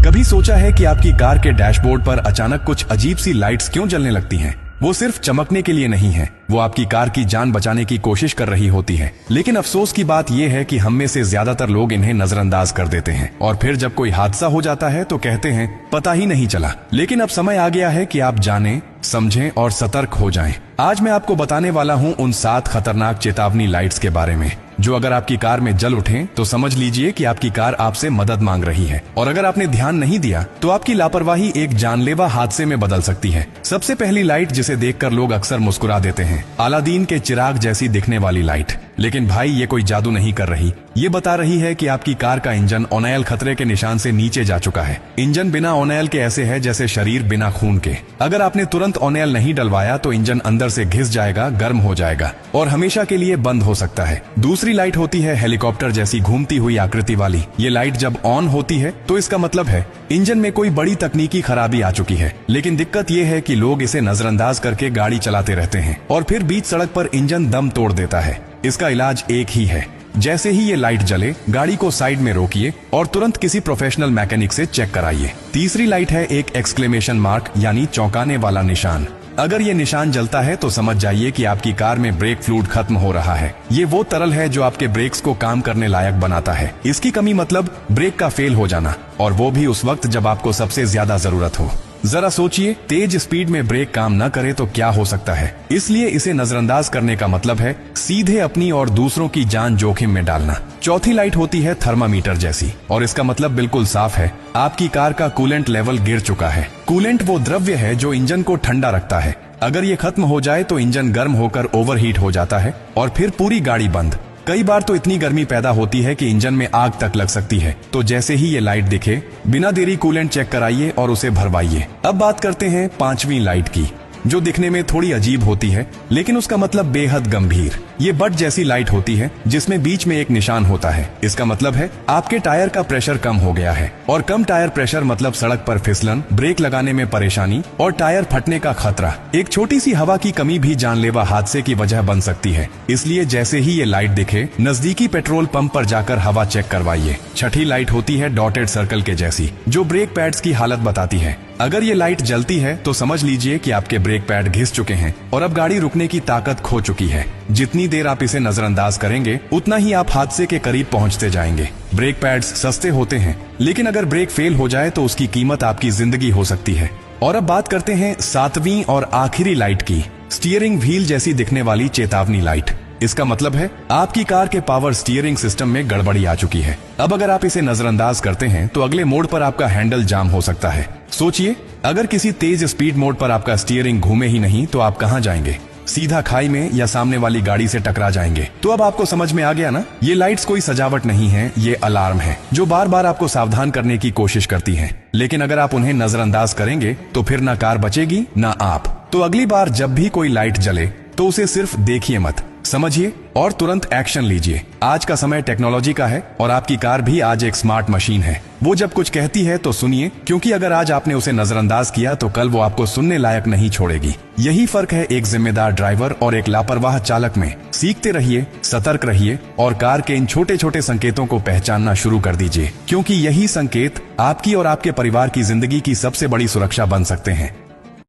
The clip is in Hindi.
कभी सोचा है कि आपकी कार के डैशबोर्ड पर अचानक कुछ अजीब सी लाइट्स क्यों जलने लगती हैं? वो सिर्फ चमकने के लिए नहीं है, वो आपकी कार की जान बचाने की कोशिश कर रही होती है। लेकिन अफसोस की बात यह है कि हम में से ज्यादातर लोग इन्हें नजरअंदाज कर देते हैं और फिर जब कोई हादसा हो जाता है तो कहते हैं पता ही नहीं चला। लेकिन अब समय आ गया है कि आप जानें, समझें और सतर्क हो जाएं। आज मैं आपको बताने वाला हूं उन 7 खतरनाक चेतावनी लाइट्स के बारे में जो अगर आपकी कार में जल उठें तो समझ लीजिए कि आपकी कार आपसे मदद मांग रही है, और अगर आपने ध्यान नहीं दिया तो आपकी लापरवाही एक जानलेवा हादसे में बदल सकती है। सबसे पहली लाइट जिसे देखकर लोग अक्सर मुस्कुरा देते हैं, अलादीन के चिराग जैसी दिखने वाली लाइट। लेकिन भाई ये कोई जादू नहीं कर रही, ये बता रही है कि आपकी कार का इंजन ऑन खतरे के निशान से नीचे जा चुका है। इंजन बिना ऑन के ऐसे है जैसे शरीर बिना खून के। अगर आपने तुरंत ऑन नहीं डलवाया तो इंजन अंदर से घिस जाएगा, गर्म हो जाएगा और हमेशा के लिए बंद हो सकता है। दूसरी लाइट होती है हेलीकॉप्टर जैसी घूमती हुई आकृति वाली। ये लाइट जब ऑन होती है तो इसका मतलब है इंजन में कोई बड़ी तकनीकी खराबी आ चुकी है। लेकिन दिक्कत ये है कि लोग इसे नजरअंदाज करके गाड़ी चलाते रहते हैं और फिर बीच सड़क पर इंजन दम तोड़ देता है। इसका इलाज एक ही है, जैसे ही ये लाइट जले गाड़ी को साइड में रोकिए और तुरंत किसी प्रोफेशनल मैकेनिक से चेक कराइए। तीसरी लाइट है एक एक्सक्लेमेशन मार्क यानी चौंकाने वाला निशान। अगर ये निशान जलता है तो समझ जाइए कि आपकी कार में ब्रेक फ्लूइड खत्म हो रहा है। ये वो तरल है जो आपके ब्रेक्स को काम करने लायक बनाता है। इसकी कमी मतलब ब्रेक का फेल हो जाना, और वो भी उस वक्त जब आपको सबसे ज्यादा जरूरत हो। जरा सोचिए, तेज स्पीड में ब्रेक काम न करे तो क्या हो सकता है। इसलिए इसे नजरअंदाज करने का मतलब है सीधे अपनी और दूसरों की जान जोखिम में डालना। चौथी लाइट होती है थर्मामीटर जैसी, और इसका मतलब बिल्कुल साफ है, आपकी कार का कूलेंट लेवल गिर चुका है। कूलेंट वो द्रव्य है जो इंजन को ठंडा रखता है। अगर ये खत्म हो जाए तो इंजन गर्म होकर ओवरहीट हो जाता है और फिर पूरी गाड़ी बंद। कई बार तो इतनी गर्मी पैदा होती है कि इंजन में आग तक लग सकती है। तो जैसे ही ये लाइट दिखे, बिना देरी कूलेंट चेक कराइए और उसे भरवाइए। अब बात करते हैं 5वीं लाइट की, जो दिखने में थोड़ी अजीब होती है लेकिन उसका मतलब बेहद गंभीर। ये बट जैसी लाइट होती है जिसमें बीच में एक निशान होता है। इसका मतलब है आपके टायर का प्रेशर कम हो गया है, और कम टायर प्रेशर मतलब सड़क पर फिसलन, ब्रेक लगाने में परेशानी और टायर फटने का खतरा। एक छोटी सी हवा की कमी भी जानलेवा हादसे की वजह बन सकती है। इसलिए जैसे ही ये लाइट दिखे, नजदीकी पेट्रोल पंप पर जाकर हवा चेक करवाइए। छठी लाइट होती है डॉटेड सर्कल के जैसी, जो ब्रेक पैड्स की हालत बताती है। अगर ये लाइट जलती है तो समझ लीजिए कि आपके ब्रेक पैड घिस चुके हैं और अब गाड़ी रुकने की ताकत खो चुकी है। जितनी देर आप इसे नजरअंदाज करेंगे उतना ही आप हादसे के करीब पहुंचते जाएंगे। ब्रेक पैड्स सस्ते होते हैं, लेकिन अगर ब्रेक फेल हो जाए तो उसकी कीमत आपकी जिंदगी हो सकती है। और अब बात करते हैं 7वीं और आखिरी लाइट की, स्टीयरिंग व्हील जैसी दिखने वाली चेतावनी लाइट। इसका मतलब है आपकी कार के पावर स्टीयरिंग सिस्टम में गड़बड़ी आ चुकी है। अब अगर आप इसे नजरअंदाज करते हैं तो अगले मोड़ पर आपका हैंडल जाम हो सकता है। सोचिए, अगर किसी तेज स्पीड मोड पर आपका स्टीयरिंग घूमे ही नहीं तो आप कहां जाएंगे? सीधा खाई में या सामने वाली गाड़ी से टकरा जाएंगे। तो अब आपको समझ में आ गया ना, ये लाइट्स कोई सजावट नहीं है, ये अलार्म है जो बार बार आपको सावधान करने की कोशिश करती है। लेकिन अगर आप उन्हें नजरअंदाज करेंगे तो फिर ना कार बचेगी ना आप। तो अगली बार जब भी कोई लाइट जले तो उसे सिर्फ देखिए मत, समझिए और तुरंत एक्शन लीजिए। आज का समय टेक्नोलॉजी का है और आपकी कार भी आज एक स्मार्ट मशीन है। वो जब कुछ कहती है तो सुनिए, क्योंकि अगर आज आपने उसे नजरअंदाज किया तो कल वो आपको सुनने लायक नहीं छोड़ेगी। यही फर्क है एक जिम्मेदार ड्राइवर और एक लापरवाह चालक में। सीखते रहिए, सतर्क रहिए और कार के इन छोटे छोटे संकेतों को पहचानना शुरू कर दीजिए, क्योंकि यही संकेत आपकी और आपके परिवार की जिंदगी की सबसे बड़ी सुरक्षा बन सकते हैं।